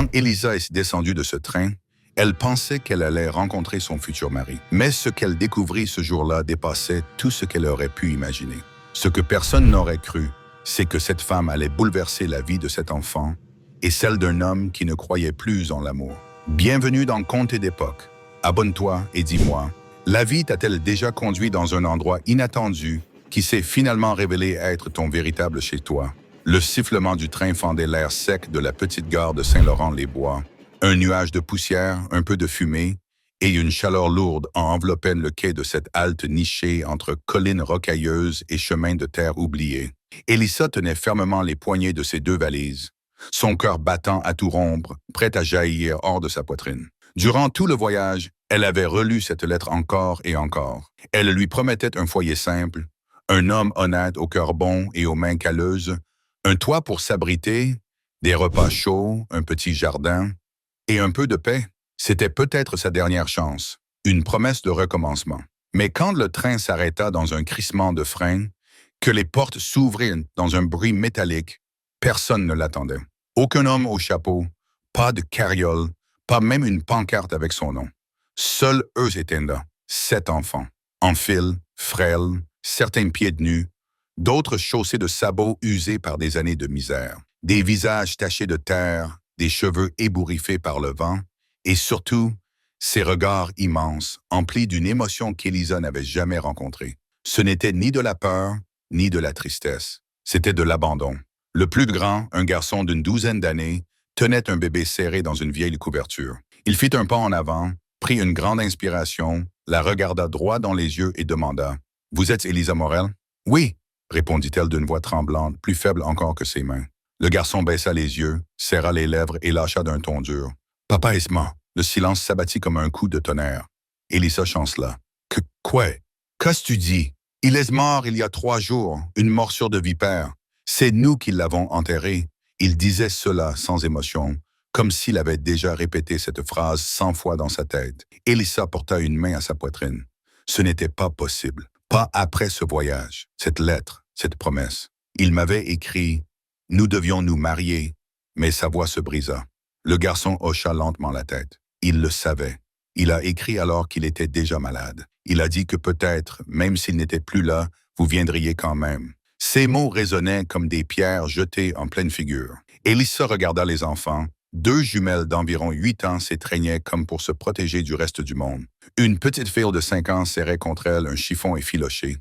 Quand Elisa est descendue de ce train, elle pensait qu'elle allait rencontrer son futur mari. Mais ce qu'elle découvrit ce jour-là dépassait tout ce qu'elle aurait pu imaginer. Ce que personne n'aurait cru, c'est que cette femme allait bouleverser la vie de cet enfant et celle d'un homme qui ne croyait plus en l'amour. Bienvenue dans Contes d'époque. Abonne-toi et dis-moi, la vie t'a-t-elle déjà conduit dans un endroit inattendu qui s'est finalement révélé être ton véritable chez-toi? Le sifflement du train fendait l'air sec de la petite gare de Saint-Laurent-les-Bois. Un nuage de poussière, un peu de fumée et une chaleur lourde enveloppaient le quai de cette halte nichée entre collines rocailleuses et chemins de terre oubliés. Elisa tenait fermement les poignées de ses deux valises, son cœur battant à tout rompre, prêt à jaillir hors de sa poitrine. Durant tout le voyage, elle avait relu cette lettre encore et encore. Elle lui promettait un foyer simple, un homme honnête au cœur bon et aux mains calleuses, un toit pour s'abriter, des repas chauds, un petit jardin et un peu de paix. C'était peut-être sa dernière chance, une promesse de recommencement. Mais quand le train s'arrêta dans un crissement de frein, que les portes s'ouvrirent dans un bruit métallique, personne ne l'attendait. Aucun homme au chapeau, pas de carriole, pas même une pancarte avec son nom. Seuls eux étaient là, 7 enfants, en file, frêles, certains pieds nus, d'autres chaussés de sabots usés par des années de misère, des visages tachés de terre, des cheveux ébouriffés par le vent, et surtout, ces regards immenses, emplis d'une émotion qu'Elisa n'avait jamais rencontrée. Ce n'était ni de la peur, ni de la tristesse. C'était de l'abandon. Le plus grand, un garçon d'une 12aine d'années, tenait un bébé serré dans une vieille couverture. Il fit un pas en avant, prit une grande inspiration, la regarda droit dans les yeux et demanda « Vous êtes Elisa Morel ?» « Oui », répondit-elle d'une voix tremblante, plus faible encore que ses mains. Le garçon baissa les yeux, serra les lèvres et lâcha d'un ton dur. « Papa est mort. » Le silence s'abattit comme un coup de tonnerre. Elisa chancela. « Quoi? Qu'as-tu dit? Il est mort il y a 3 jours, une morsure de vipère. C'est nous qui l'avons enterré. » Il disait cela sans émotion, comme s'il avait déjà répété cette phrase 100 fois dans sa tête. Elisa porta une main à sa poitrine. Ce n'était pas possible. Pas après ce voyage, cette lettre, cette promesse. Il m'avait écrit « Nous devions nous marier », mais sa voix se brisa. Le garçon hocha lentement la tête. Il le savait. Il a écrit alors qu'il était déjà malade. Il a dit que peut-être, même s'il n'était plus là, vous viendriez quand même. Ces mots résonnaient comme des pierres jetées en pleine figure. Elisa regarda les enfants. 2 jumelles d'environ 8 ans s'étreignaient comme pour se protéger du reste du monde. Une petite fille de 5 ans serrait contre elle un chiffon effiloché.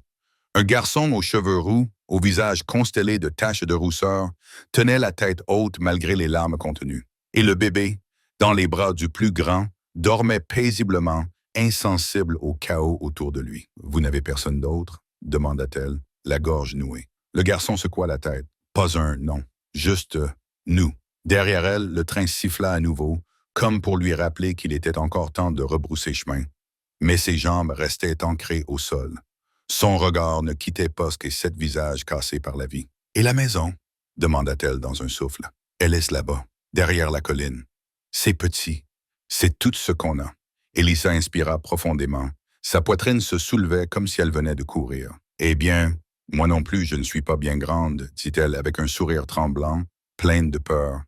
Un garçon aux cheveux roux, au visage constellé de taches de rousseur, tenait la tête haute malgré les larmes contenues. Et le bébé, dans les bras du plus grand, dormait paisiblement, insensible au chaos autour de lui. « Vous n'avez personne d'autre ?» demanda-t-elle, la gorge nouée. Le garçon secoua la tête. Pas un non, juste nous. Derrière elle, le train siffla à nouveau, comme pour lui rappeler qu'il était encore temps de rebrousser chemin. Mais ses jambes restaient ancrées au sol. Son regard ne quittait pas ces 7 visages cassés par la vie. « Et la maison ?» demanda-t-elle dans un souffle. « Elle est là-bas, derrière la colline. C'est petit. C'est tout ce qu'on a. » Elisa inspira profondément. Sa poitrine se soulevait comme si elle venait de courir. « Eh bien, moi non plus, je ne suis pas bien grande, » dit-elle avec un sourire tremblant, plein de peur.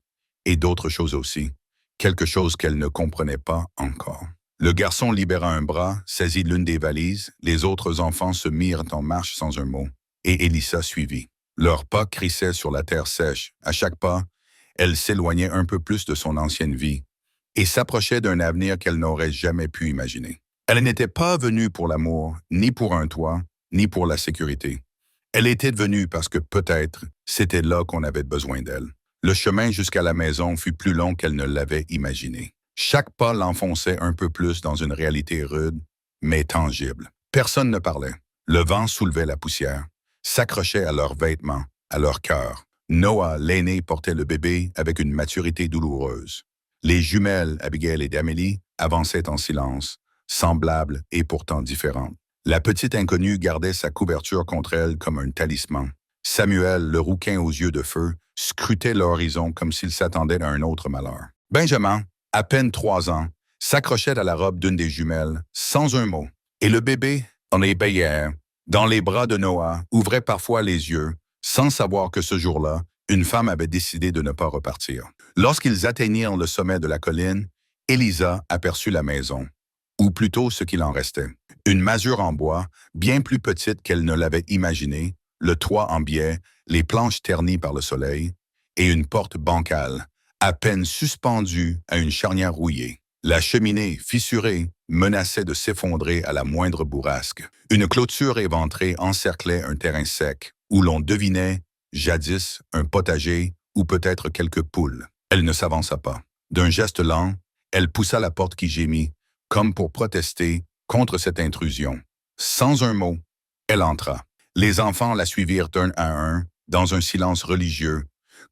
Et d'autres choses aussi, quelque chose qu'elle ne comprenait pas encore. Le garçon libéra un bras, saisit l'une des valises, les autres enfants se mirent en marche sans un mot, et Elisa suivit. Leurs pas crissaient sur la terre sèche. À chaque pas, elle s'éloignait un peu plus de son ancienne vie et s'approchait d'un avenir qu'elle n'aurait jamais pu imaginer. Elle n'était pas venue pour l'amour, ni pour un toit, ni pour la sécurité. Elle était venue parce que peut-être c'était là qu'on avait besoin d'elle. Le chemin jusqu'à la maison fut plus long qu'elle ne l'avait imaginé. Chaque pas l'enfonçait un peu plus dans une réalité rude, mais tangible. Personne ne parlait. Le vent soulevait la poussière, s'accrochait à leurs vêtements, à leur cœur. Noah, l'aîné, portait le bébé avec une maturité douloureuse. Les jumelles, Abigail et Amélie, avançaient en silence, semblables et pourtant différentes. La petite inconnue gardait sa couverture contre elle comme un talisman. Samuel, le rouquin aux yeux de feu, scrutait l'horizon comme s'il s'attendait à un autre malheur. Benjamin, à peine 3 ans, s'accrochait à la robe d'une des jumelles, sans un mot. Et le bébé, en ébéillère, dans les bras de Noah, ouvrait parfois les yeux, sans savoir que ce jour-là, Une femme avait décidé de ne pas repartir. Lorsqu'ils atteignirent le sommet de la colline, Elisa aperçut la maison, ou plutôt ce qu'il en restait. Une masure en bois, bien plus petite qu'elle ne l'avait imaginé, le toit en biais, les planches ternies par le soleil, et une porte bancale, à peine suspendue à une charnière rouillée. La cheminée, fissurée, menaçait de s'effondrer à la moindre bourrasque. Une clôture éventrée encerclait un terrain sec, où l'on devinait, jadis, un potager ou peut-être quelques poules. Elle ne s'avança pas. D'un geste lent, elle poussa la porte qui gémit, comme pour protester contre cette intrusion. Sans un mot, elle entra. Les enfants la suivirent un à un, dans un silence religieux,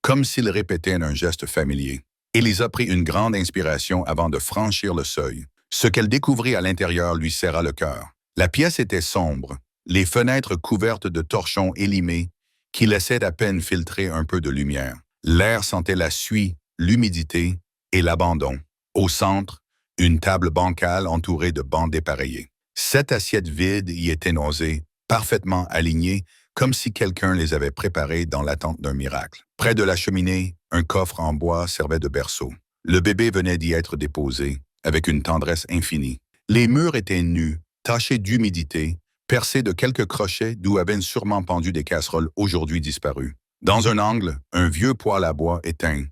comme s'ils répétaient un geste familier. Elisa prit une grande inspiration avant de franchir le seuil. Ce qu'elle découvrit à l'intérieur lui serra le cœur. La pièce était sombre, les fenêtres couvertes de torchons élimés qui laissaient à peine filtrer un peu de lumière. L'air sentait la suie, l'humidité et l'abandon. Au centre, une table bancale entourée de bancs dépareillés. 7 assiettes vides y étaient nosées, parfaitement alignées, comme si quelqu'un les avait préparées dans l'attente d'un miracle. Près de la cheminée, un coffre en bois servait de berceau. Le bébé venait d'y être déposé, avec une tendresse infinie. Les murs étaient nus, tachés d'humidité, percés de quelques crochets d'où avaient sûrement pendu des casseroles aujourd'hui disparues. Dans un angle, un vieux poêle à bois éteint.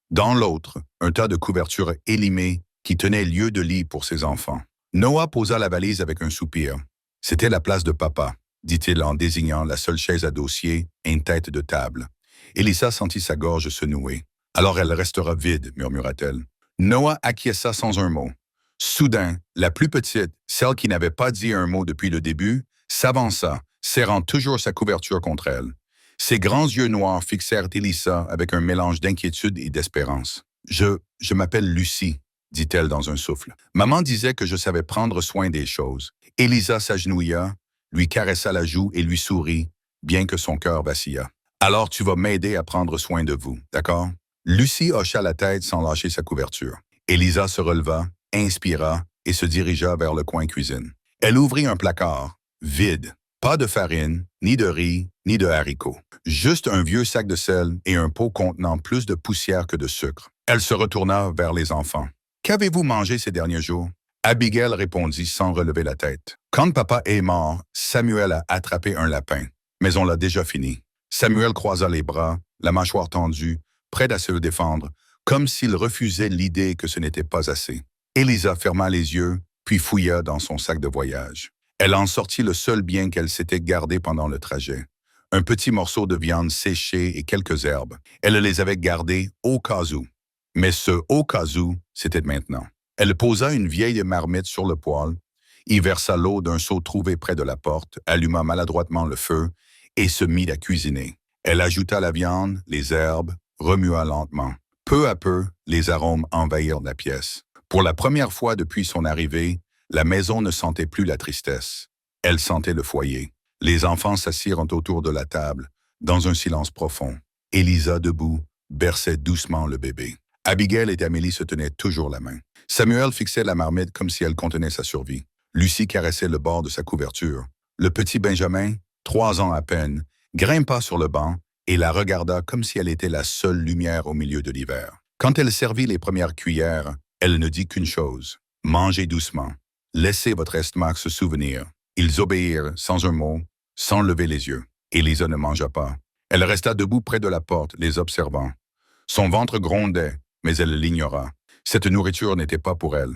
Dans l'autre, un tas de couvertures élimées qui tenaient lieu de lit pour ses enfants. Noah posa la valise avec un soupir. C'était la place de papa, dit-il en désignant la seule chaise à dossier et une tête de table. Elisa sentit sa gorge se nouer. « Alors elle restera vide, murmura-t-elle. » Noah acquiesça sans un mot. Soudain, la plus petite, celle qui n'avait pas dit un mot depuis le début, s'avança, serrant toujours sa couverture contre elle. Ses grands yeux noirs fixèrent Elisa avec un mélange d'inquiétude et d'espérance. « Je m'appelle Lucie, » dit-elle dans un souffle. « Maman disait que je savais prendre soin des choses. » Elisa s'agenouilla, lui caressa la joue et lui sourit, bien que son cœur vacilla. « Alors tu vas m'aider à prendre soin de vous, d'accord? » Lucie hocha la tête sans lâcher sa couverture. Elisa se releva, inspira et se dirigea vers le coin cuisine. Elle ouvrit un placard, vide. Pas de farine, ni de riz, ni de haricots. Juste un vieux sac de sel et un pot contenant plus de poussière que de sucre. Elle se retourna vers les enfants. « Qu'avez-vous mangé ces derniers jours? » Abigail répondit sans relever la tête. « Quand papa est mort, Samuel a attrapé un lapin, mais on l'a déjà fini. » Samuel croisa les bras, la mâchoire tendue, prêt à se défendre, comme s'il refusait l'idée que ce n'était pas assez. Elisa ferma les yeux, puis fouilla dans son sac de voyage. Elle en sortit le seul bien qu'elle s'était gardé pendant le trajet. Un petit morceau de viande séchée et quelques herbes. Elle les avait gardés au cas où. Mais ce « au cas où », c'était maintenant. Elle posa une vieille marmite sur le poêle, y versa l'eau d'un seau trouvé près de la porte, alluma maladroitement le feu et se mit à cuisiner. Elle ajouta la viande, les herbes, remua lentement. Peu à peu, les arômes envahirent la pièce. Pour la première fois depuis son arrivée, la maison ne sentait plus la tristesse. Elle sentait le foyer. Les enfants s'assirent autour de la table, dans un silence profond. Elisa, debout, berçait doucement le bébé. Abigail et Amélie se tenaient toujours la main. Samuel fixait la marmite comme si elle contenait sa survie. Lucie caressait le bord de sa couverture. Le petit Benjamin, 3 ans à peine, grimpa sur le banc et la regarda comme si elle était la seule lumière au milieu de l'hiver. Quand elle servit les premières cuillères, elle ne dit qu'une chose. « Mangez doucement. Laissez votre estomac se souvenir. » Ils obéirent sans un mot, sans lever les yeux. Elisa ne mangea pas. Elle resta debout près de la porte, les observant. Son ventre grondait, mais elle l'ignora. Cette nourriture n'était pas pour elle.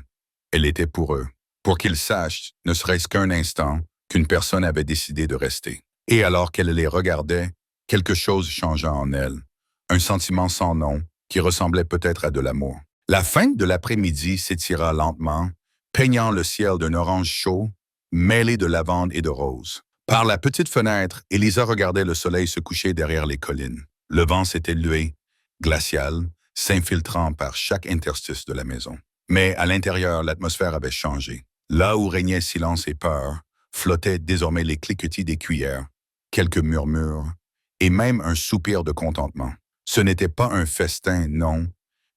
Elle était pour eux. Pour qu'ils sachent, ne serait-ce qu'un instant, qu'une personne avait décidé de rester. Et alors qu'elle les regardait, quelque chose changea en elle. Un sentiment sans nom, qui ressemblait peut-être à de l'amour. La fin de l'après-midi s'étira lentement, peignant le ciel d'un orange chaud, mêlé de lavande et de rose. Par la petite fenêtre, Elisa regardait le soleil se coucher derrière les collines. Le vent s'était levé, glacial, s'infiltrant par chaque interstice de la maison. Mais à l'intérieur, l'atmosphère avait changé. Là où régnait silence et peur, flottaient désormais les cliquetis des cuillères, quelques murmures, et même un soupir de contentement. Ce n'était pas un festin, non,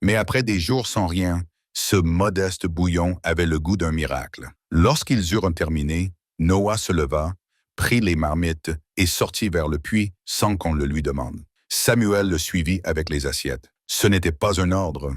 mais après des jours sans rien, ce modeste bouillon avait le goût d'un miracle. Lorsqu'ils eurent terminé, Noah se leva, prit les marmites et sortit vers le puits sans qu'on le lui demande. Samuel le suivit avec les assiettes. Ce n'était pas un ordre,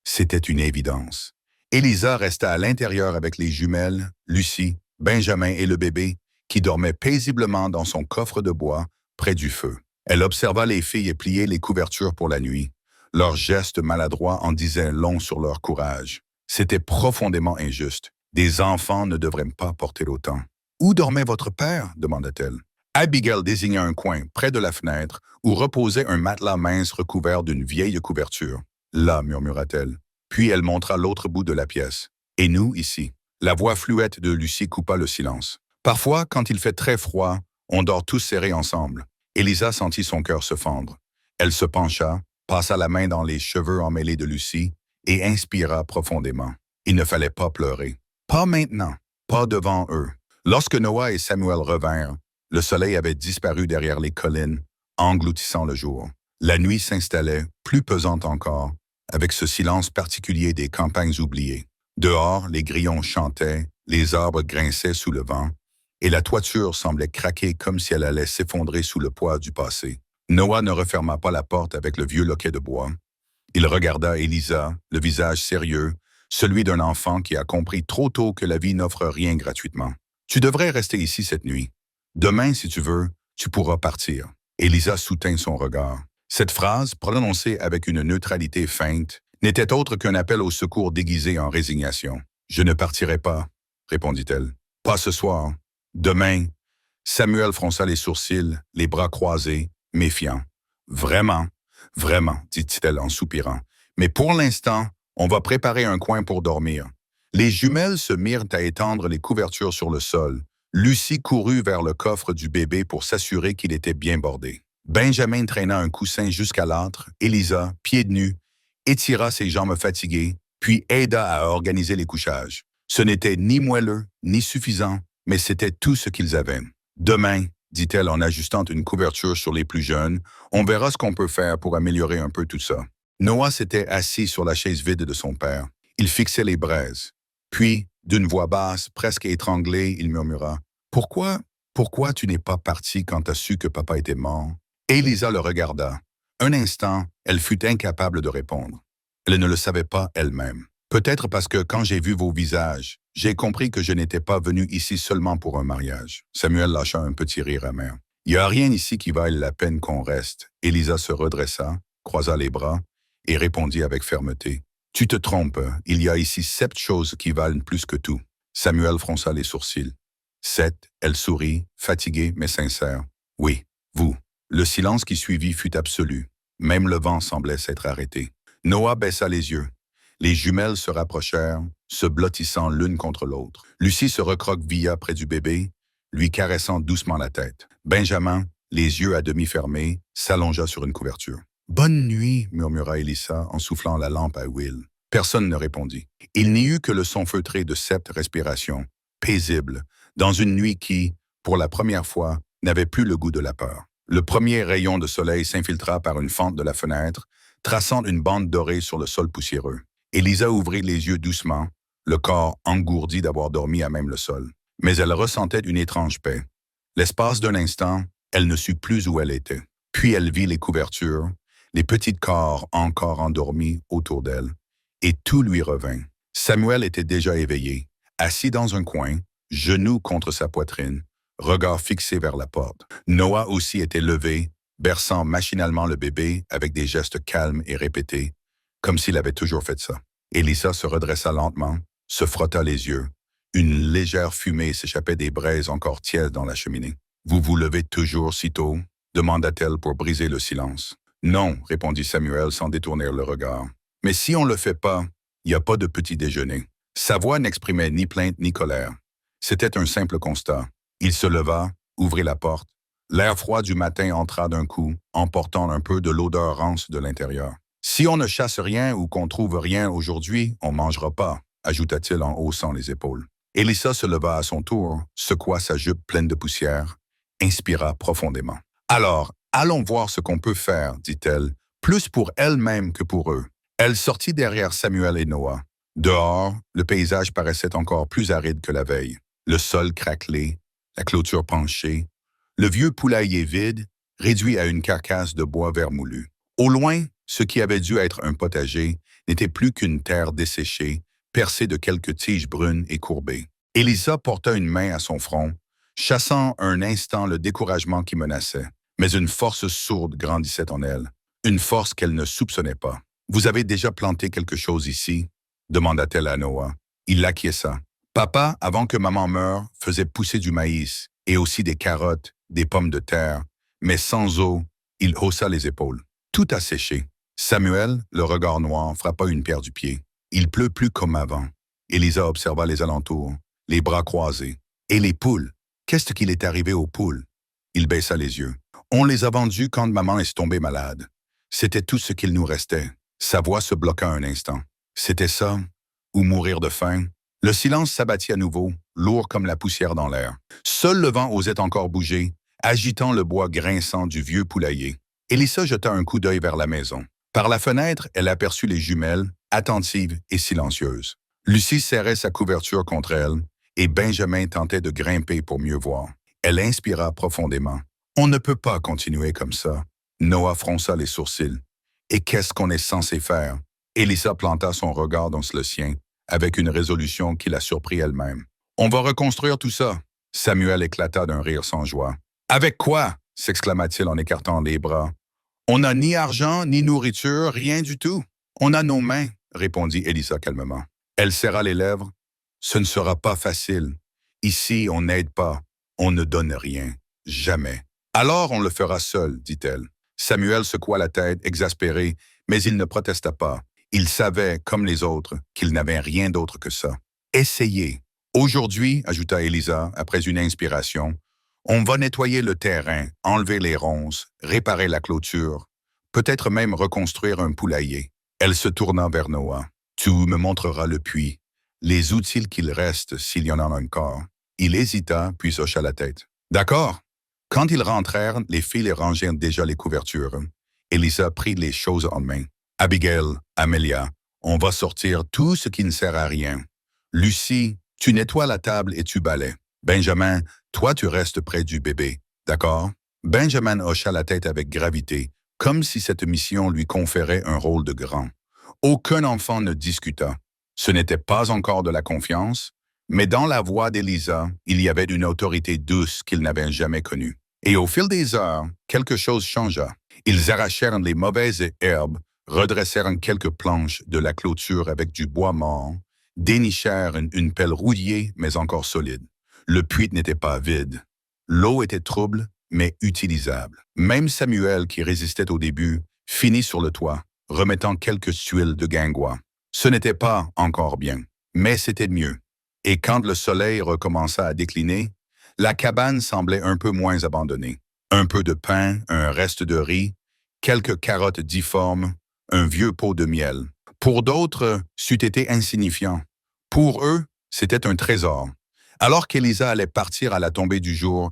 c'était une évidence. Élisa resta à l'intérieur avec les jumelles, Lucie, Benjamin et le bébé, qui dormaient paisiblement dans son coffre de bois près du feu. Elle observa les filles plier les couvertures pour la nuit. Leurs gestes maladroits en disaient long sur leur courage. C'était profondément injuste. Des enfants ne devraient pas porter autant. « Où dormait votre père ?» demanda-t-elle. Abigail désigna un coin, près de la fenêtre, où reposait un matelas mince recouvert d'une vieille couverture. « Là, murmura-t-elle. Puis elle montra l'autre bout de la pièce. « Et nous, ici ?» La voix fluette de Lucie coupa le silence. Parfois, quand il fait très froid, on dort tous serrés ensemble. Élisa sentit son cœur se fendre. Elle se pencha, passa la main dans les cheveux emmêlés de Lucie et inspira profondément. Il ne fallait pas pleurer. Pas maintenant, pas devant eux. Lorsque Noah et Samuel revinrent, le soleil avait disparu derrière les collines, engloutissant le jour. La nuit s'installait, plus pesante encore, avec ce silence particulier des campagnes oubliées. Dehors, les grillons chantaient, les arbres grinçaient sous le vent, et la toiture semblait craquer comme si elle allait s'effondrer sous le poids du passé. Noah ne referma pas la porte avec le vieux loquet de bois. Il regarda Élisa, le visage sérieux, celui d'un enfant qui a compris trop tôt que la vie n'offre rien gratuitement. « Tu devrais rester ici cette nuit. Demain, si tu veux, tu pourras partir. » Élisa soutint son regard. Cette phrase, prononcée avec une neutralité feinte, n'était autre qu'un appel au secours déguisé en résignation. « Je ne partirai pas, » répondit-elle. « Pas ce soir. Demain. » Samuel fronça les sourcils, les bras croisés, méfiant. « Vraiment, vraiment, dit-elle en soupirant. Mais pour l'instant, on va préparer un coin pour dormir. » Les jumelles se mirent à étendre les couvertures sur le sol. Lucie courut vers le coffre du bébé pour s'assurer qu'il était bien bordé. Benjamin traîna un coussin jusqu'à l'âtre. Élisa, pieds nus, étira ses jambes fatiguées, puis aida à organiser les couchages. Ce n'était ni moelleux, ni suffisant, mais c'était tout ce qu'ils avaient. « Demain, dit-elle en ajustant une couverture sur les plus jeunes, on verra ce qu'on peut faire pour améliorer un peu tout ça. » Noah s'était assis sur la chaise vide de son père. Il fixait les braises. Puis, d'une voix basse, presque étranglée, il murmura « Pourquoi tu n'es pas parti quand tu as su que papa était mort ?» Élisa le regarda. Un instant, elle fut incapable de répondre. Elle ne le savait pas elle-même. Peut-être parce que quand j'ai vu vos visages, j'ai compris que je n'étais pas venu ici seulement pour un mariage. Samuel lâcha un petit rire amer. Il n'y a rien ici qui vaille la peine qu'on reste. Élisa se redressa, croisa les bras et répondit avec fermeté. Tu te trompes, il y a ici 7 choses qui valent plus que tout. Samuel fronça les sourcils. 7, elle sourit, fatiguée mais sincère. Oui, vous. Le silence qui suivit fut absolu. Même le vent semblait s'être arrêté. Noah baissa les yeux. Les jumelles se rapprochèrent, se blottissant l'une contre l'autre. Lucie se recroquevilla près du bébé, lui caressant doucement la tête. Benjamin, les yeux à demi fermés, s'allongea sur une couverture. « Bonne nuit » murmura Élisa en soufflant la lampe à Will. Personne ne répondit. Il n'y eut que le son feutré de 7 respirations, paisible, dans une nuit qui, pour la première fois, n'avait plus le goût de la peur. Le premier rayon de soleil s'infiltra par une fente de la fenêtre, traçant une bande dorée sur le sol poussiéreux. Élisa ouvrit les yeux doucement, le corps engourdi d'avoir dormi à même le sol. Mais elle ressentait une étrange paix. L'espace d'un instant, elle ne sut plus où elle était. Puis elle vit les couvertures, les petits corps encore endormis autour d'elle, et tout lui revint. Samuel était déjà éveillé, assis dans un coin, genoux contre sa poitrine, regard fixé vers la porte. Noah aussi était levé, berçant machinalement le bébé avec des gestes calmes et répétés, comme s'il avait toujours fait ça. Élisa se redressa lentement, se frotta les yeux. Une légère fumée s'échappait des braises encore tièdes dans la cheminée. « Vous vous levez toujours si tôt ?» demanda-t-elle pour briser le silence. « Non » répondit Samuel sans détourner le regard. « Mais si on ne le fait pas, il n'y a pas de petit déjeuner. » Sa voix n'exprimait ni plainte ni colère. C'était un simple constat. Il se leva, ouvrit la porte. L'air froid du matin entra d'un coup, emportant un peu de l'odeur rance de l'intérieur. « Si on ne chasse rien ou qu'on trouve rien aujourd'hui, on ne mangera pas », ajouta-t-il en haussant les épaules. Élisa se leva à son tour, secoua sa jupe pleine de poussière, inspira profondément. « Alors, allons voir ce qu'on peut faire, dit-elle, plus pour elle-même que pour eux. » Elle sortit derrière Samuel et Noah. Dehors, le paysage paraissait encore plus aride que la veille. Le sol craquelé, la clôture penchée, le vieux poulailler vide réduit à une carcasse de bois vermoulu. Au loin, ce qui avait dû être un potager n'était plus qu'une terre desséchée, percée de quelques tiges brunes et courbées. Elisa porta une main à son front, chassant un instant le découragement qui menaçait. Mais une force sourde grandissait en elle, une force qu'elle ne soupçonnait pas. « Vous avez déjà planté quelque chose ici ?» demanda-t-elle à Noah. Il l'acquiesça. « Papa, avant que maman meure, faisait pousser du maïs, et aussi des carottes, des pommes de terre, mais sans eau. » Il haussa les épaules. Tout a séché. Samuel, le regard noir, frappa une pierre du pied. Il pleut plus comme avant. Elisa observa les alentours, les bras croisés. Et les poules? Qu'est-ce qu'il est arrivé aux poules? Il baissa les yeux. On les a vendues quand maman est tombée malade. C'était tout ce qu'il nous restait. Sa voix se bloqua un instant. C'était ça, ou mourir de faim. Le silence s'abattit à nouveau, lourd comme la poussière dans l'air. Seul le vent osait encore bouger, agitant le bois grinçant du vieux poulailler. Elisa jeta un coup d'œil vers la maison. Par la fenêtre, elle aperçut les jumelles, attentives et silencieuses. Lucie serrait sa couverture contre elle, et Benjamin tentait de grimper pour mieux voir. Elle inspira profondément. « On ne peut pas continuer comme ça. » Noah fronça les sourcils. « Et qu'est-ce qu'on est censé faire? » Elisa planta son regard dans le sien, avec une résolution qui la surprit elle-même. « On va reconstruire tout ça. » Samuel éclata d'un rire sans joie. « Avec quoi? » s'exclama-t-il en écartant les bras. « On n'a ni argent, ni nourriture, rien du tout. On a nos mains, » répondit Elisa calmement. Elle serra les lèvres. « Ce ne sera pas facile. Ici, on n'aide pas. On ne donne rien. Jamais. »« Alors on le fera seul, dit-elle. » Samuel secoua la tête, exaspéré, mais il ne protesta pas. Il savait, comme les autres, qu'il n'avait rien d'autre que ça. « Essayez. Aujourd'hui, ajouta Elisa, après une inspiration, on va nettoyer le terrain, enlever les ronces, réparer la clôture, peut-être même reconstruire un poulailler. » Elle se tourna vers Noah. « Tu me montreras le puits, les outils qu'il reste s'il y en a encore. » Il hésita, puis hocha la tête. « D'accord. » Quand ils rentrèrent, les filles rangèrent déjà les couvertures. Elisa prit les choses en main. « Abigail, Amelia, on va sortir tout ce qui ne sert à rien. Lucie, tu nettoies la table et tu balais. Benjamin, toi tu restes près du bébé, d'accord? » Benjamin hocha la tête avec gravité, comme si cette mission lui conférait un rôle de grand. Aucun enfant ne discuta. Ce n'était pas encore de la confiance, mais dans la voix d'Elisa, il y avait une autorité douce qu'ils n'avaient jamais connue. Et au fil des heures, quelque chose changea. Ils arrachèrent les mauvaises herbes, redressèrent quelques planches de la clôture avec du bois mort, dénichèrent une pelle rouillée mais encore solide. Le puits n'était pas vide. L'eau était trouble, mais utilisable. Même Samuel, qui résistait au début, finit sur le toit, remettant quelques tuiles de guingois. Ce n'était pas encore bien, mais c'était mieux. Et quand le soleil recommença à décliner, la cabane semblait un peu moins abandonnée. Un peu de pain, un reste de riz, quelques carottes difformes, un vieux pot de miel. Pour d'autres, c'eût été insignifiant. Pour eux, c'était un trésor. Alors qu'Elisa allait partir à la tombée du jour,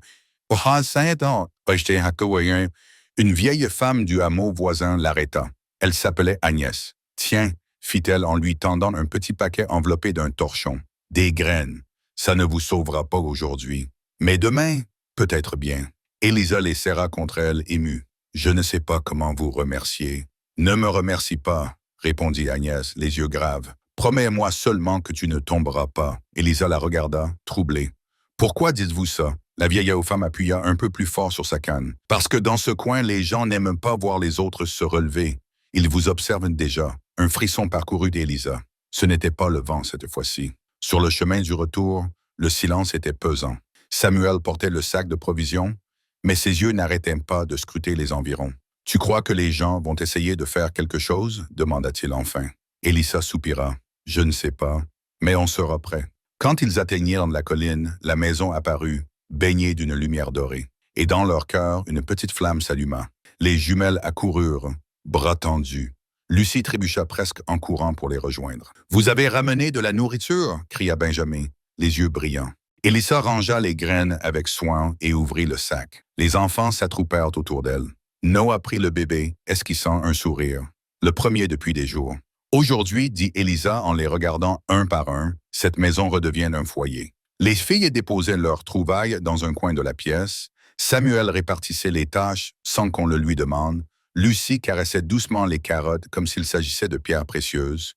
une vieille femme du hameau voisin l'arrêta. Elle s'appelait Agnès. « Tiens, » fit-elle en lui tendant un petit paquet enveloppé d'un torchon. « Des graines. Ça ne vous sauvera pas aujourd'hui. Mais demain, peut-être bien. » Elisa les serra contre elle, émue. « Je ne sais pas comment vous remercier. »« Ne me remercie pas, » répondit Agnès, les yeux graves. « Promets-moi seulement que tu ne tomberas pas. » Elisa la regarda, troublée. « Pourquoi dites-vous ça? » La vieille femme appuya un peu plus fort sur sa canne. « Parce que dans ce coin, les gens n'aiment pas voir les autres se relever. Ils vous observent déjà. » Un frisson parcourut Elisa. Ce n'était pas le vent cette fois-ci. Sur le chemin du retour, le silence était pesant. Samuel portait le sac de provisions, mais ses yeux n'arrêtaient pas de scruter les environs. « Tu crois que les gens vont essayer de faire quelque chose? » demanda-t-il enfin. Elisa soupira. « Je ne sais pas, mais on sera prêt. » Quand ils atteignirent la colline, la maison apparut, baignée d'une lumière dorée. Et dans leur cœur, une petite flamme s'alluma. Les jumelles accoururent, bras tendus. Lucie trébucha presque en courant pour les rejoindre. « Vous avez ramené de la nourriture » cria Benjamin, les yeux brillants. Elisa rangea les graines avec soin et ouvrit le sac. Les enfants s'attroupèrent autour d'elle. Noah prit le bébé, esquissant un sourire. Le premier depuis des jours. « Aujourd'hui, dit Elisa en les regardant un par un, cette maison redevient un foyer. » Les filles déposaient leurs trouvailles dans un coin de la pièce. Samuel répartissait les tâches sans qu'on le lui demande. Lucie caressait doucement les carottes comme s'il s'agissait de pierres précieuses.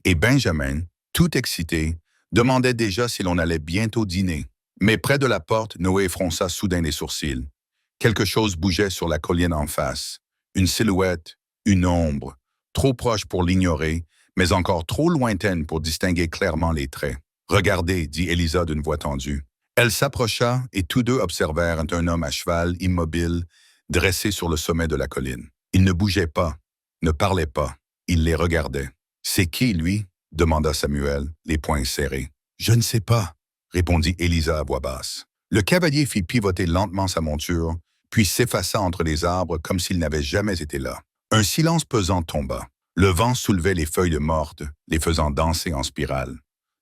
Et Benjamin, tout excité, demandait déjà si l'on allait bientôt dîner. Mais près de la porte, Noé fronça soudain les sourcils. Quelque chose bougeait sur la colline en face. Une silhouette, une ombre, trop proche pour l'ignorer, mais encore trop lointaine pour distinguer clairement les traits. « Regardez, dit Élisa d'une voix tendue. Elle s'approcha et tous deux observèrent un homme à cheval, immobile, dressé sur le sommet de la colline. Il ne bougeait pas, ne parlait pas, il les regardait. « C'est qui, lui ?» demanda Samuel, les poings serrés. « Je ne sais pas, » répondit Élisa à voix basse. Le cavalier fit pivoter lentement sa monture, puis s'effaça entre les arbres comme s'il n'avait jamais été là. Un silence pesant tomba. Le vent soulevait les feuilles mortes, les faisant danser en spirale.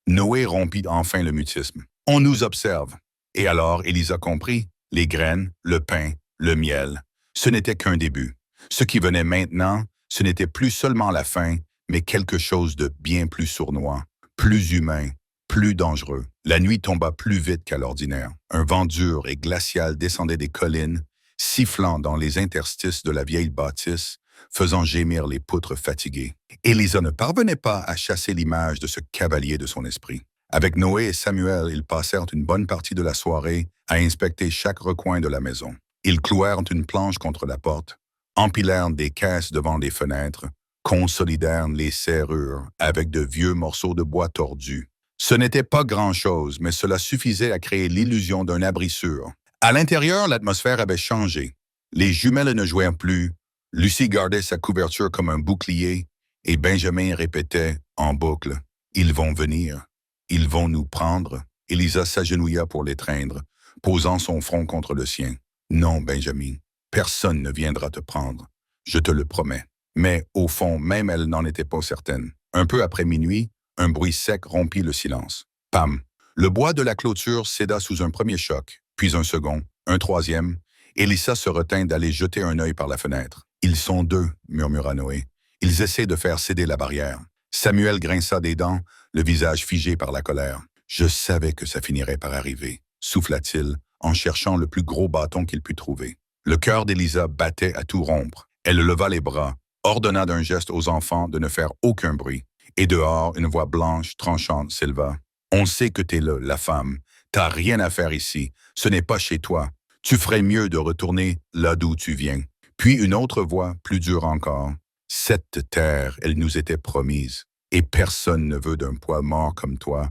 Noé rompit enfin le mutisme. « On nous observe. » Et alors, Élisa comprit, les graines, le pain, le miel, ce n'était qu'un début. Ce qui venait maintenant, ce n'était plus seulement la fin, mais quelque chose de bien plus sournois, plus humain, plus dangereux. La nuit tomba plus vite qu'à l'ordinaire. Un vent dur et glacial descendait des collines, sifflant dans les interstices de la vieille bâtisse, faisant gémir les poutres fatiguées. Élisa ne parvenait pas à chasser l'image de ce cavalier de son esprit. Avec Noé et Samuel, ils passèrent une bonne partie de la soirée à inspecter chaque recoin de la maison. Ils clouèrent une planche contre la porte, empilèrent des caisses devant les fenêtres, consolidèrent les serrures avec de vieux morceaux de bois tordus. Ce n'était pas grand-chose, mais cela suffisait à créer l'illusion d'un abri sûr. À l'intérieur, l'atmosphère avait changé. Les jumelles ne jouèrent plus, Lucie gardait sa couverture comme un bouclier, et Benjamin répétait en boucle « Ils vont venir, ils vont nous prendre ». Élisa s'agenouilla pour l'étreindre, posant son front contre le sien. « Non, Benjamin, personne ne viendra te prendre, je te le promets. » Mais, au fond, même elle n'en était pas certaine. Un peu après minuit, un bruit sec rompit le silence. Pam! Le bois de la clôture céda sous un premier choc, puis un second, un troisième. Élisa se retint d'aller jeter un œil par la fenêtre. « Ils sont deux, » murmura Noé. « Ils essaient de faire céder la barrière. » Samuel grinça des dents, le visage figé par la colère. « Je savais que ça finirait par arriver, » souffla-t-il, en cherchant le plus gros bâton qu'il put trouver. Le cœur d'Élisa battait à tout rompre. Elle leva les bras, ordonna d'un geste aux enfants de ne faire aucun bruit. Et dehors, une voix blanche, tranchante, s'éleva. « On sait que t'es là, la femme. T'as rien à faire ici. Ce n'est pas chez toi. Tu ferais mieux de retourner là d'où tu viens. » Puis une autre voix, plus dure encore. « Cette terre, elle nous était promise, et personne ne veut d'un poids mort comme toi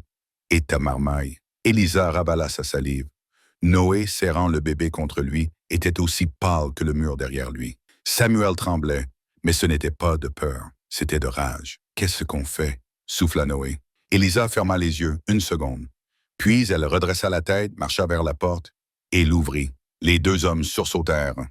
et ta marmaille. » Élisa ravala sa salive. Noé, serrant le bébé contre lui, était aussi pâle que le mur derrière lui. Samuel tremblait, mais ce n'était pas de peur, c'était de rage. « Qu'est-ce qu'on fait ?» souffla Noé. Élisa ferma les yeux une seconde. Puis elle redressa la tête, marcha vers la porte et l'ouvrit. Les deux hommes sursautèrent.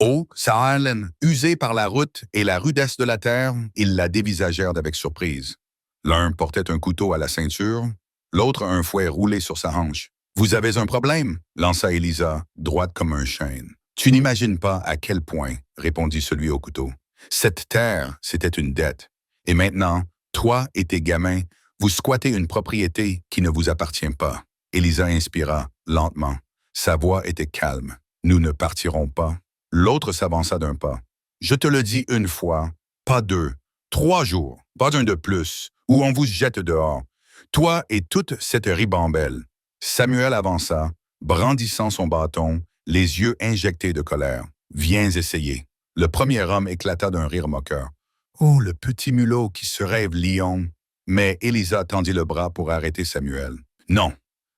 Hauts, sahalen, usés par la route et la rudesse de la terre, ils la dévisagèrent avec surprise. L'un portait un couteau à la ceinture, l'autre un fouet roulé sur sa hanche. « Vous avez un problème ?» lança Élisa, droite comme un chêne. « Tu n'imagines pas à quel point, » répondit celui au couteau. « Cette terre, c'était une dette. Et maintenant, toi et tes gamins, vous squattez une propriété qui ne vous appartient pas. » Élisa inspira, lentement. Sa voix était calme. « Nous ne partirons pas. » L'autre s'avança d'un pas. « Je te le dis une fois, pas deux, 3 jours, pas un de plus, ou on vous jette dehors. Toi et toute cette ribambelle. » Samuel avança, brandissant son bâton, les yeux injectés de colère. « Viens essayer. » Le premier homme éclata d'un rire moqueur. « Oh, le petit mulot qui se rêve lion. » Mais Élisa tendit le bras pour arrêter Samuel. « Non. »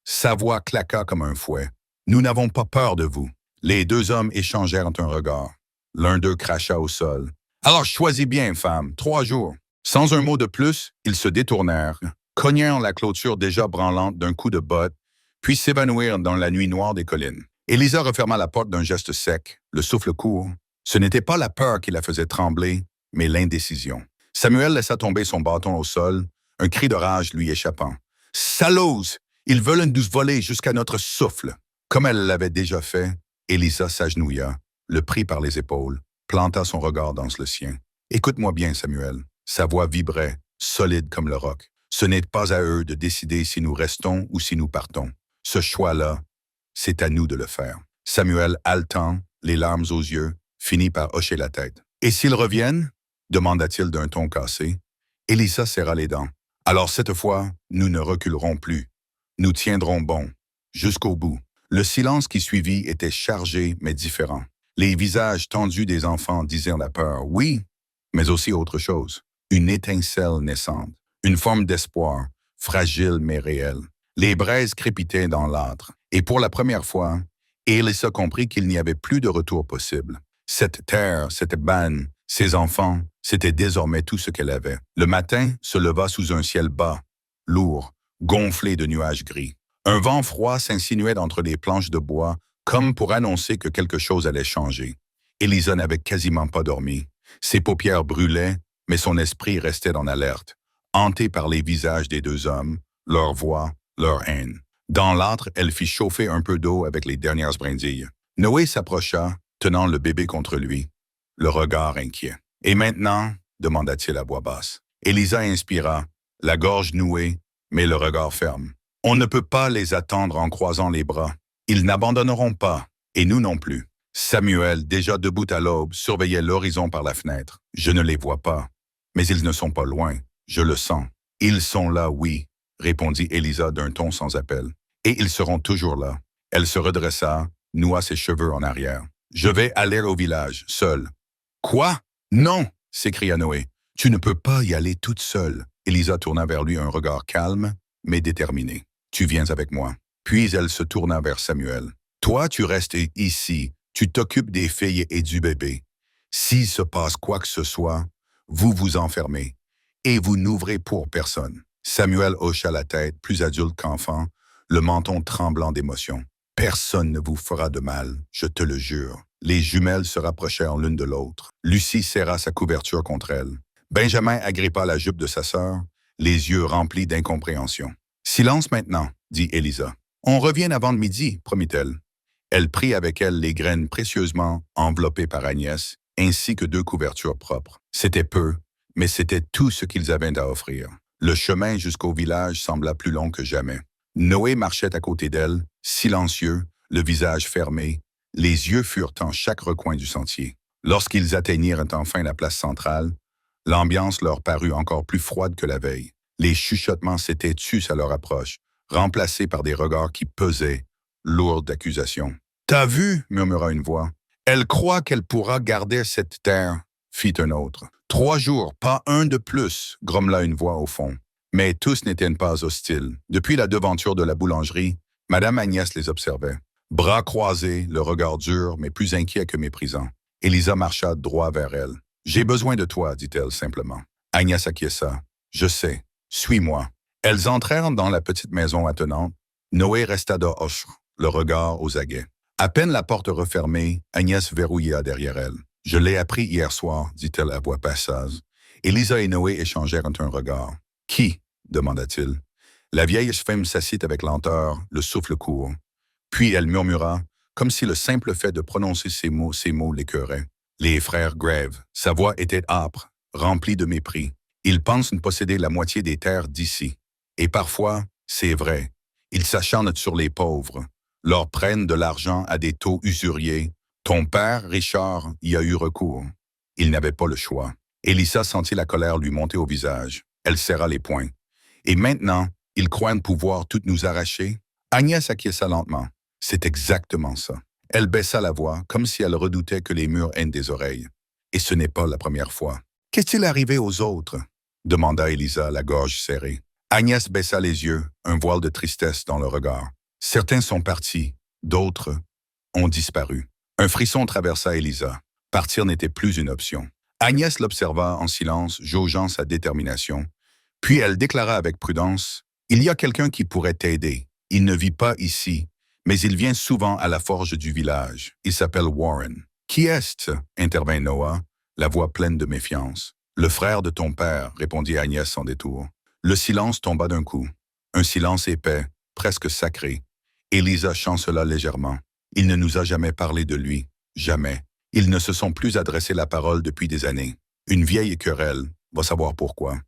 Sa voix claqua comme un fouet. « Nous n'avons pas peur de vous. » Les deux hommes échangèrent un regard. L'un d'eux cracha au sol. « Alors choisis bien, femme, 3 jours. » Sans un mot de plus, ils se détournèrent, cognèrent la clôture déjà branlante d'un coup de botte, puis s'évanouirent dans la nuit noire des collines. Élisa referma la porte d'un geste sec, le souffle court. Ce n'était pas la peur qui la faisait trembler, mais l'indécision. Samuel laissa tomber son bâton au sol, un cri de rage lui échappant. « Salauds! Ils veulent nous voler jusqu'à notre souffle! » Comme elle l'avait déjà fait, Élisa s'agenouilla, le prit par les épaules, planta son regard dans le sien. « Écoute-moi bien, Samuel. » Sa voix vibrait, solide comme le roc. « Ce n'est pas à eux de décider si nous restons ou si nous partons. Ce choix-là, c'est à nous de le faire. Samuel, haletant, les larmes aux yeux, finit par hocher la tête. « Et s'ils reviennent » demanda-t-il d'un ton cassé. Elisa serra les dents. « Alors cette fois, nous ne reculerons plus. Nous tiendrons bon, jusqu'au bout. » Le silence qui suivit était chargé mais différent. Les visages tendus des enfants disaient la peur, oui, mais aussi autre chose. Une étincelle naissante, une forme d'espoir, fragile mais réelle. Les braises crépitaient dans l'âtre, et pour la première fois, Elisa comprit qu'il n'y avait plus de retour possible. Cette terre, cette banne, ses enfants, c'était désormais tout ce qu'elle avait. Le matin se leva sous un ciel bas, lourd, gonflé de nuages gris. Un vent froid s'insinuait entre les planches de bois, comme pour annoncer que quelque chose allait changer. Elisa n'avait quasiment pas dormi. Ses paupières brûlaient, mais son esprit restait en alerte, hanté par les visages des deux hommes, leurs voix, leur haine. Dans l'âtre, elle fit chauffer un peu d'eau avec les dernières brindilles. Noé s'approcha, tenant le bébé contre lui, le regard inquiet. « Et maintenant » demanda-t-il à voix basse. Elisa inspira, la gorge nouée, mais le regard ferme. « On ne peut pas les attendre en croisant les bras. Ils n'abandonneront pas, et nous non plus. » Samuel, déjà debout à l'aube, surveillait l'horizon par la fenêtre. « Je ne les vois pas, mais ils ne sont pas loin. Je le sens. »« Ils sont là, oui, » répondit Elisa d'un ton sans appel. « Et ils seront toujours là. » Elle se redressa, noua ses cheveux en arrière. « Je vais aller au village, seule. »« Quoi? Non !» s'écria Noé. « Tu ne peux pas y aller toute seule. » Elisa tourna vers lui un regard calme, mais déterminé. « Tu viens avec moi. » Puis elle se tourna vers Samuel. « Toi, tu restes ici. Tu t'occupes des filles et du bébé. S'il se passe quoi que ce soit, vous vous enfermez, et vous n'ouvrez pour personne. » Samuel hocha la tête, plus adulte qu'enfant, le menton tremblant d'émotion. « Personne ne vous fera de mal, je te le jure. » Les jumelles se rapprochèrent l'une de l'autre. Lucie serra sa couverture contre elle. Benjamin agrippa la jupe de sa sœur, les yeux remplis d'incompréhension. « Silence maintenant, » dit Elisa. « On revient avant le midi, promit-elle. » Elle prit avec elle les graines précieusement enveloppées par Agnès, ainsi que 2 couvertures propres. C'était peu, mais c'était tout ce qu'ils avaient à offrir. Le chemin jusqu'au village sembla plus long que jamais. Noé marchait à côté d'elle, silencieux, le visage fermé, les yeux furent en chaque recoin du sentier. Lorsqu'ils atteignirent enfin la place centrale, l'ambiance leur parut encore plus froide que la veille. Les chuchotements s'étaient tus à leur approche, remplacés par des regards qui pesaient, lourds d'accusations. « T'as vu » murmura une voix. « Elle croit qu'elle pourra garder cette terre » fit un autre. « 3 jours, pas un de plus » grommela une voix au fond. Mais tous n'étaient pas hostiles. Depuis la devanture de la boulangerie, Madame Agnès les observait. Bras croisés, le regard dur, mais plus inquiet que méprisant. Elisa marcha droit vers elle. « J'ai besoin de toi, dit-elle simplement. » Agnès acquiesça. « Je sais. Suis-moi. » Elles entrèrent dans la petite maison attenante. Noé resta dehors, le regard aux aguets. À peine la porte refermée, Agnès verrouilla derrière elle. « Je l'ai appris hier soir, dit-elle à voix passeuse. » Elisa et Noé échangèrent un regard. « Qui ?» demanda-t-il. La vieille femme s'assit avec lenteur, le souffle court. Puis elle murmura, comme si le simple fait de prononcer ces mots l'écœurait. « Les frères Grève. » Sa voix était âpre, remplie de mépris. « Ils pensent posséder la moitié des terres d'ici. Et parfois, c'est vrai, ils s'acharnent sur les pauvres, leur prennent de l'argent à des taux usuriers. Ton père, Richard, y a eu recours. Il n'avait pas le choix. » Elisa sentit la colère lui monter au visage. Elle serra les poings. « Et maintenant, ils croient pouvoir tout nous arracher? » Agnès acquiesça lentement. C'est exactement ça. Elle baissa la voix, comme si elle redoutait que les murs hainent des oreilles. Et ce n'est pas la première fois. « Qu'est-il arrivé aux autres ?» demanda Elisa, la gorge serrée. Agnès baissa les yeux, un voile de tristesse dans le regard. Certains sont partis, d'autres ont disparu. Un frisson traversa Elisa. Partir n'était plus une option. Agnès l'observa en silence, jaugeant sa détermination. Puis elle déclara avec prudence, « Il y a quelqu'un qui pourrait t'aider. Il ne vit pas ici, mais il vient souvent à la forge du village. Il s'appelle Warren. »« Qui est-ce » intervint Noah, la voix pleine de méfiance. « Le frère de ton père, » répondit Agnès sans détour. Le silence tomba d'un coup. Un silence épais, presque sacré. Elisa chancela légèrement. « Il ne nous a jamais parlé de lui. Jamais. Ils ne se sont plus adressé la parole depuis des années. Une vieille querelle, va savoir pourquoi.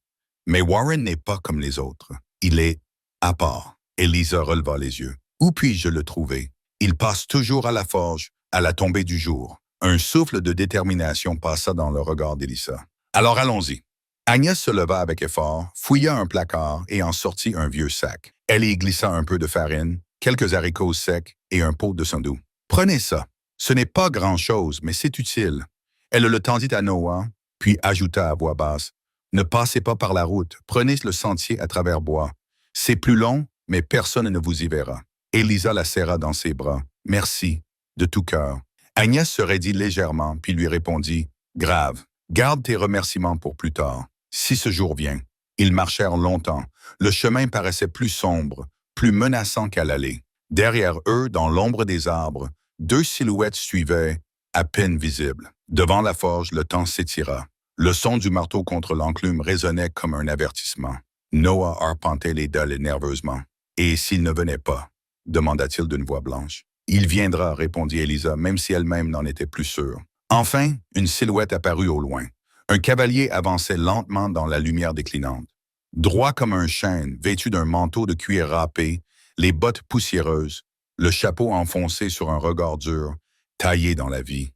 Mais Warren n'est pas comme les autres. Il est à part. » Elisa releva les yeux. « Où puis-je le trouver? » Il passe toujours à la forge, à la tombée du jour. Un souffle de détermination passa dans le regard d'Elissa. Alors allons-y. Agnès se leva avec effort, fouilla un placard et en sortit un vieux sac. Elle y glissa un peu de farine, quelques haricots secs et un pot de saindoux. Prenez ça. Ce n'est pas grand-chose, mais c'est utile. Elle le tendit à Noah, puis ajouta à voix basse. Ne passez pas par la route, prenez le sentier à travers bois. C'est plus long, mais personne ne vous y verra. Elisa la serra dans ses bras. Merci, de tout cœur. Agnès se raidit légèrement, puis lui répondit. Grave, garde tes remerciements pour plus tard. Si ce jour vient. Ils marchèrent longtemps. Le chemin paraissait plus sombre, plus menaçant qu'à l'aller. Derrière eux, dans l'ombre des arbres, deux silhouettes suivaient, à peine visibles. Devant la forge, le temps s'étira. Le son du marteau contre l'enclume résonnait comme un avertissement. Noah arpentait les dalles nerveusement. « Et s'il ne venait pas ?» demanda-t-il d'une voix blanche. « Il viendra » répondit Elisa, même si elle-même n'en était plus sûre. Enfin, une silhouette apparut au loin. Un cavalier avançait lentement dans la lumière déclinante. Droit comme un chêne, vêtu d'un manteau de cuir râpé, les bottes poussiéreuses, le chapeau enfoncé sur un regard dur, taillé dans la vie.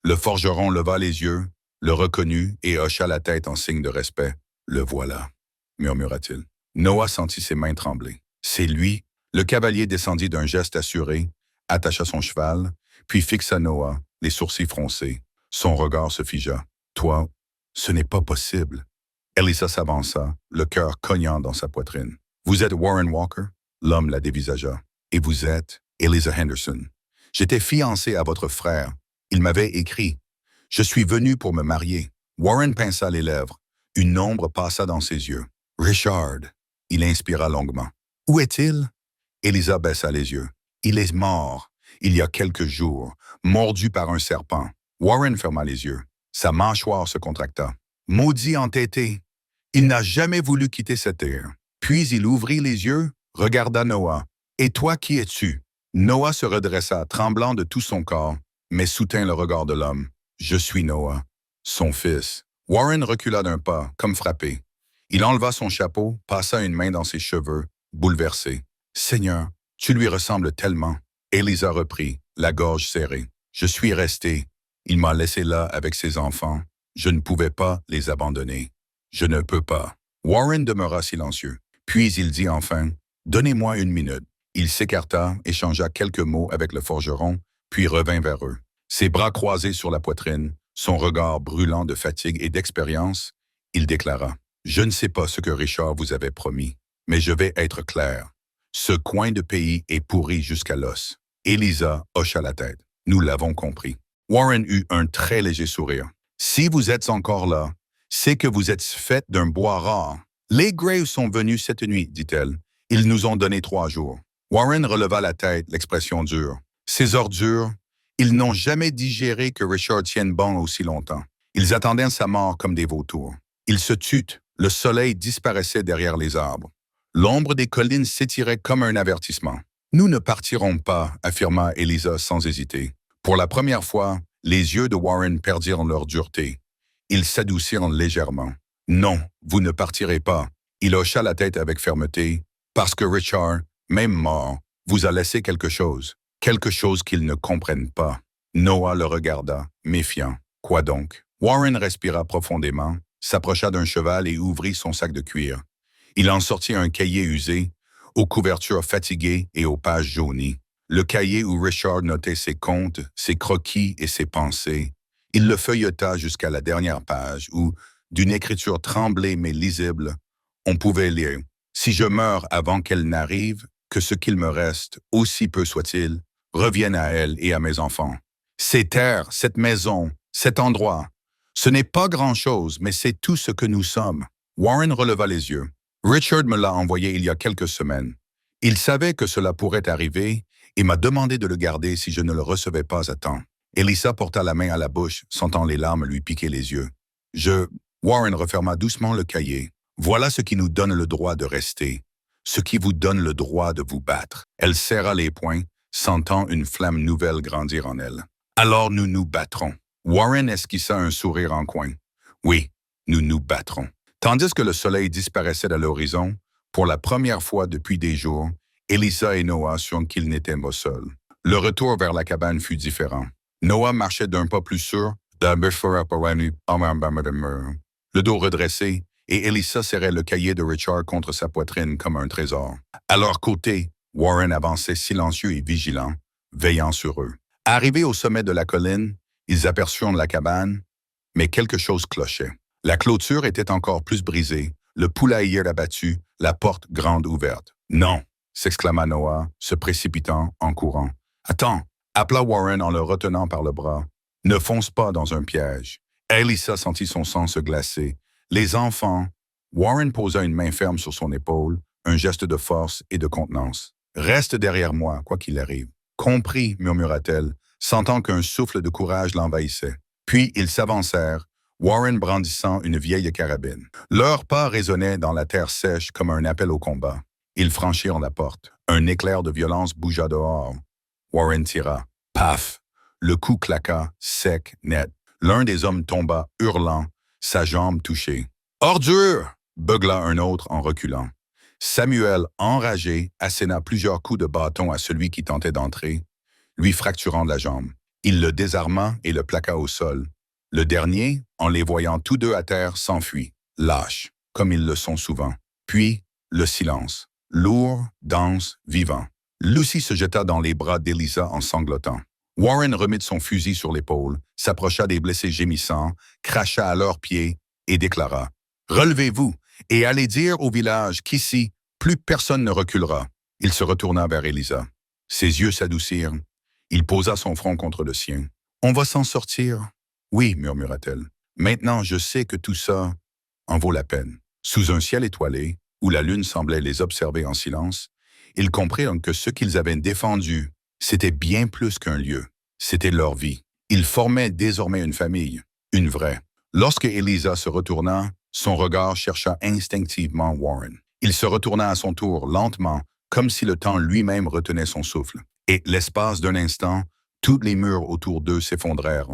Le forgeron leva les yeux, le reconnut et hocha la tête en signe de respect. « Le voilà », murmura-t-il. Noah sentit ses mains trembler. « C'est lui ?» Le cavalier descendit d'un geste assuré, attacha son cheval, puis fixa Noah, les sourcils froncés. Son regard se figea. « Toi, ce n'est pas possible. » Elisa s'avança, le cœur cognant dans sa poitrine. « Vous êtes Warren Walker ?» L'homme la dévisagea. « Et vous êtes Elisa Henderson. J'étais fiancé à votre frère. Il m'avait écrit. Je suis venu pour me marier. » Warren pinça les lèvres. Une ombre passa dans ses yeux. « Richard. » Il inspira longuement. « Où est-il? » Elisa baissa les yeux. « Il est mort, il y a quelques jours, mordu par un serpent. » Warren ferma les yeux. Sa mâchoire se contracta. « Maudit entêté! Il n'a jamais voulu quitter cette terre. » Puis il ouvrit les yeux, regarda Noah. « Et toi, qui es-tu? » Noah se redressa, tremblant de tout son corps, mais soutint le regard de l'homme. « Je suis Noah, son fils. » Warren recula d'un pas, comme frappé. Il enleva son chapeau, passa une main dans ses cheveux, bouleversé. « Seigneur, tu lui ressembles tellement. » Elisa reprit, la gorge serrée. « Je suis resté. Il m'a laissé là avec ses enfants. Je ne pouvais pas les abandonner. Je ne peux pas. » Warren demeura silencieux. Puis il dit enfin, « Donnez-moi une minute. » Il s'écarta, échangea quelques mots avec le forgeron, puis revint vers eux. Ses bras croisés sur la poitrine, son regard brûlant de fatigue et d'expérience, il déclara, « Je ne sais pas ce que Richard vous avait promis, mais je vais être clair. Ce coin de pays est pourri jusqu'à l'os. » Elisa hocha la tête. « Nous l'avons compris. » Warren eut un très léger sourire. « Si vous êtes encore là, c'est que vous êtes fait d'un bois rare. Les Graves sont venus cette nuit, dit-elle. Ils nous ont donné 3 jours. » Warren releva la tête, l'expression dure. « Ces ordures, ils n'ont jamais digéré que Richard tienne bon aussi longtemps. Ils attendaient sa mort comme des vautours. Ils se tuent. Le soleil disparaissait derrière les arbres. L'ombre des collines s'étirait comme un avertissement. « Nous ne partirons pas, » affirma Elisa sans hésiter. Pour la première fois, les yeux de Warren perdirent leur dureté. Ils s'adoucirent légèrement. « Non, vous ne partirez pas. » Il hocha la tête avec fermeté. « Parce que Richard, même mort, vous a laissé quelque chose qu'ils ne comprennent pas. » Noah le regarda, méfiant. « Quoi donc? » Warren respira profondément, s'approcha d'un cheval et ouvrit son sac de cuir. Il en sortit un cahier usé, aux couvertures fatiguées et aux pages jaunies. Le cahier où Richard notait ses comptes, ses croquis et ses pensées. Il le feuilleta jusqu'à la dernière page où, d'une écriture tremblée mais lisible, on pouvait lire « Si je meurs avant qu'elle n'arrive, que ce qu'il me reste, aussi peu soit-il, revienne à elle et à mes enfants. Ces terres, cette maison, cet endroit, ce n'est pas grand-chose, mais c'est tout ce que nous sommes. » Warren releva les yeux. « Richard me l'a envoyé il y a quelques semaines. Il savait que cela pourrait arriver et m'a demandé de le garder si je ne le recevais pas à temps. » Elisa porta la main à la bouche, sentant les larmes lui piquer les yeux. Warren referma doucement le cahier. « Voilà ce qui nous donne le droit de rester, ce qui vous donne le droit de vous battre. » Elle serra les poings, sentant une flamme nouvelle grandir en elle. « Alors nous nous battrons. » Warren esquissa un sourire en coin. « Oui, nous nous battrons. » Tandis que le soleil disparaissait à l'horizon, pour la première fois depuis des jours, Elisa et Noah surent qu'ils n'étaient pas seuls. Le retour vers la cabane fut différent. Noah marchait d'un pas plus sûr, le dos redressé, et Elisa serrait le cahier de Richard contre sa poitrine comme un trésor. À leur côté, Warren avançait silencieux et vigilant, veillant sur eux. Arrivés au sommet de la colline, ils aperçurent la cabane, mais quelque chose clochait. La clôture était encore plus brisée, le poulailler abattu, la porte grande ouverte. « Non !» s'exclama Noah, se précipitant en courant. « Attends !» appela Warren en le retenant par le bras. « Ne fonce pas dans un piège. » Elisa sentit son sang se glacer. Les enfants... Warren posa une main ferme sur son épaule, un geste de force et de contenance. « Reste derrière moi, quoi qu'il arrive. »« Compris, » murmura-t-elle, sentant qu'un souffle de courage l'envahissait. Puis ils s'avancèrent, Warren brandissant une vieille carabine. Leurs pas résonnaient dans la terre sèche comme un appel au combat. Ils franchirent la porte. Un éclair de violence bougea dehors. Warren tira. Paf! Le coup claqua, sec, net. L'un des hommes tomba, hurlant, sa jambe touchée. « Ordure !» beugla un autre en reculant. Samuel, enragé, asséna plusieurs coups de bâton à celui qui tentait d'entrer, lui fracturant la jambe. Il le désarma et le plaqua au sol. Le dernier, en les voyant tous deux à terre, s'enfuit, lâche, comme ils le sont souvent. Puis, le silence, lourd, dense, vivant. Lucy se jeta dans les bras d'Elisa en sanglotant. Warren remit son fusil sur l'épaule, s'approcha des blessés gémissants, cracha à leurs pieds et déclara « Relevez-vous et allez dire au village qu'ici, plus personne ne reculera. » Il se retourna vers Elisa. Ses yeux s'adoucirent. Il posa son front contre le sien. « On va s'en sortir? »« Oui, » murmura-t-elle. « Maintenant, je sais que tout ça en vaut la peine. » Sous un ciel étoilé, où la lune semblait les observer en silence, ils comprirent que ce qu'ils avaient défendu, c'était bien plus qu'un lieu. C'était leur vie. Ils formaient désormais une famille, une vraie. Lorsque Elisa se retourna, son regard chercha instinctivement Warren. Il se retourna à son tour, lentement, comme si le temps lui-même retenait son souffle. Et, l'espace d'un instant, tous les murs autour d'eux s'effondrèrent.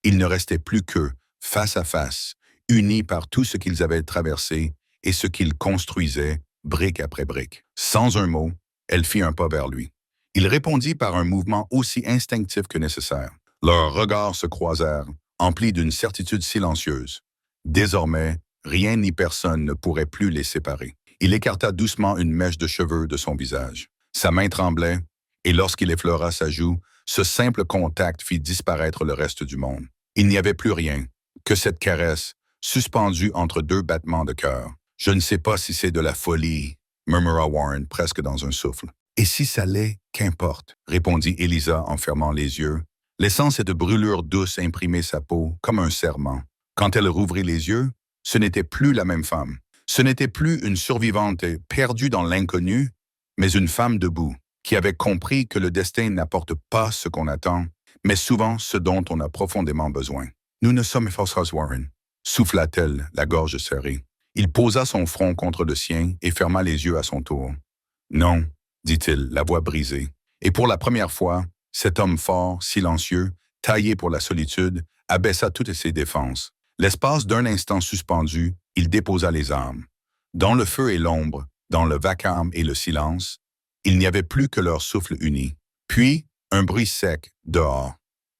Il ne restait plus qu'eux, face à face, unis par tout ce qu'ils avaient traversé et ce qu'ils construisaient, brique après brique. Sans un mot, elle fit un pas vers lui. Il répondit par un mouvement aussi instinctif que nécessaire. Leurs regards se croisèrent, emplis d'une certitude silencieuse. Désormais, rien ni personne ne pourrait plus les séparer. Il écarta doucement une mèche de cheveux de son visage. Sa main tremblait, et lorsqu'il effleura sa joue, ce simple contact fit disparaître le reste du monde. Il n'y avait plus rien, que cette caresse, suspendue entre deux battements de cœur. « Je ne sais pas si c'est de la folie, » murmura Warren presque dans un souffle. « Et si ça l'est, qu'importe, » répondit Elisa en fermant les yeux, laissant cette brûlure douce imprimer sa peau comme un serment. Quand elle rouvrit les yeux, ce n'était plus la même femme. Ce n'était plus une survivante perdue dans l'inconnu, mais une femme debout, qui avait compris que le destin n'apporte pas ce qu'on attend, mais souvent ce dont on a profondément besoin. « Nous ne sommes pas Warren », souffla-t-elle, la gorge serrée. Il posa son front contre le sien et ferma les yeux à son tour. « Non », dit-il, la voix brisée. Et pour la première fois, cet homme fort, silencieux, taillé pour la solitude, abaissa toutes ses défenses. L'espace d'un instant suspendu, il déposa les armes. Dans le feu et l'ombre, dans le vacarme et le silence, il n'y avait plus que leur souffle uni. Puis, un bruit sec, dehors.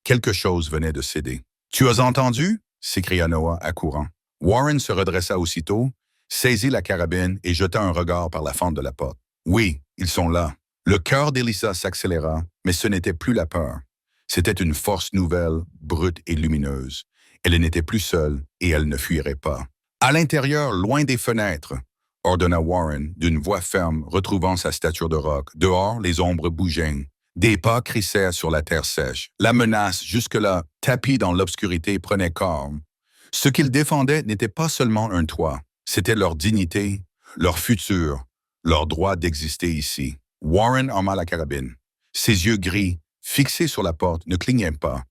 Quelque chose venait de céder. « Tu as entendu ?» s'écria Noah accourant. Warren se redressa aussitôt, saisit la carabine et jeta un regard par la fente de la porte. « Oui, ils sont là. » Le cœur d'Elisa s'accéléra, mais ce n'était plus la peur. C'était une force nouvelle, brute et lumineuse. Elle n'était plus seule et elle ne fuirait pas. « À l'intérieur, loin des fenêtres !» ordonna Warren d'une voix ferme, retrouvant sa stature de roc. Dehors, les ombres bougeaient. Des pas crissèrent sur la terre sèche. La menace, jusque-là, tapie dans l'obscurité, prenait corps. Ce qu'ils défendaient n'était pas seulement un toit. C'était leur dignité, leur futur, leur droit d'exister ici. Warren arma la carabine. Ses yeux gris, fixés sur la porte, ne clignaient pas.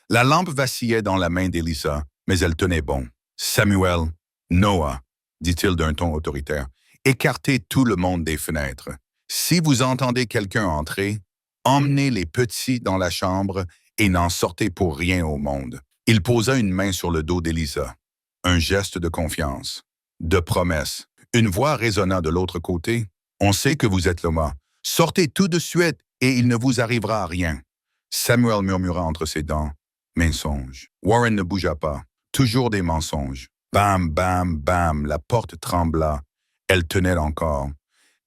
La lampe vacillait dans la main d'Elisa, mais elle tenait bon. « Samuel, Noah, » dit-il d'un ton autoritaire, « écartez tout le monde des fenêtres. Si vous entendez quelqu'un entrer, emmenez les petits dans la chambre et n'en sortez pour rien au monde. » Il posa une main sur le dos d'Elisa. Un geste de confiance, de promesse. Une voix résonna de l'autre côté. « On sait que vous êtes là. Sortez tout de suite et il ne vous arrivera rien. Samuel murmura entre ses dents. Mensonge. Warren ne bougea pas. Toujours des mensonges. Bam, bam, bam, la porte trembla. Elle tenait encore.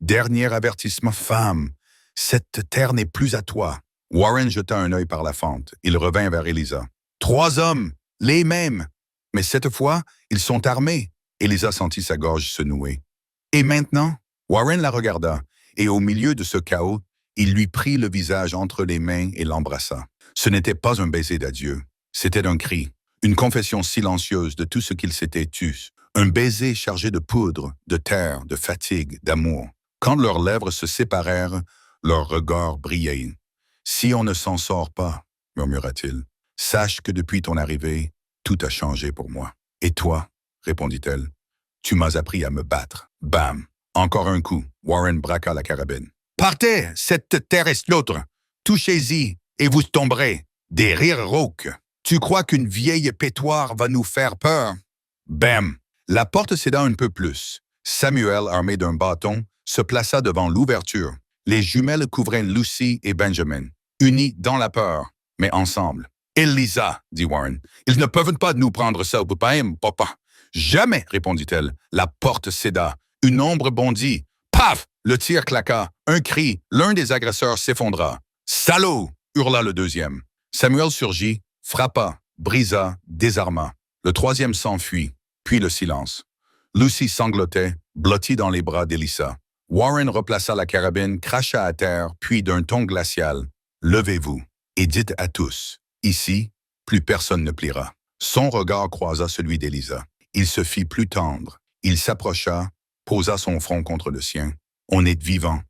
Dernier avertissement, femme. Cette terre n'est plus à toi. Warren jeta un œil par la fente. Il revint vers Elisa. 3 hommes, les mêmes. Mais cette fois, ils sont armés. Elisa sentit sa gorge se nouer. Et maintenant? Warren la regarda, et au milieu de ce chaos, il lui prit le visage entre les mains et l'embrassa. Ce n'était pas un baiser d'adieu, c'était un cri, une confession silencieuse de tout ce qu'il s'était tu. Un baiser chargé de poudre, de terre, de fatigue, d'amour. Quand leurs lèvres se séparèrent, leurs regards brillaient. « Si on ne s'en sort pas, murmura-t-il, sache que depuis ton arrivée, tout a changé pour moi. Et toi, répondit-elle, tu m'as appris à me battre. Bam! Encore un coup. Warren braqua la carabine. Partez, cette terre est l'autre. Touchez-y, et vous tomberez. Des rires rauques. Tu crois qu'une vieille pétoire va nous faire peur? Bam! La porte céda un peu plus. Samuel, armé d'un bâton, se plaça devant l'ouverture. Les jumelles couvraient Lucy et Benjamin, unis dans la peur, mais ensemble. « Elisa, dit Warren, ils ne peuvent pas nous prendre ça au papa. Jamais, répondit-elle. La porte céda. Une ombre bondit. Paf! Le tir claqua. Un cri. L'un des agresseurs s'effondra. Salaud! Hurla le deuxième. Samuel surgit, frappa, brisa, désarma. Le troisième s'enfuit, puis le silence. Lucy sanglotait, blottie dans les bras d'Elisa. Warren replaça la carabine, cracha à terre, puis d'un ton glacial. Levez-vous et dites à tous. Ici, plus personne ne pliera. Son regard croisa celui d'Elisa. Il se fit plus tendre. Il s'approcha, posa son front contre le sien. On est vivant.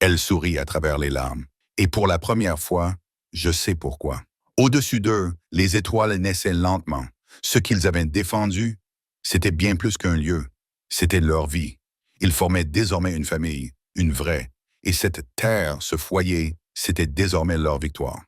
Elle sourit à travers les larmes. Et pour la première fois, je sais pourquoi. Au-dessus d'eux, les étoiles naissaient lentement. Ce qu'ils avaient défendu, c'était bien plus qu'un lieu. C'était leur vie. Ils formaient désormais une famille, une vraie. Et cette terre, ce foyer, c'était désormais leur victoire.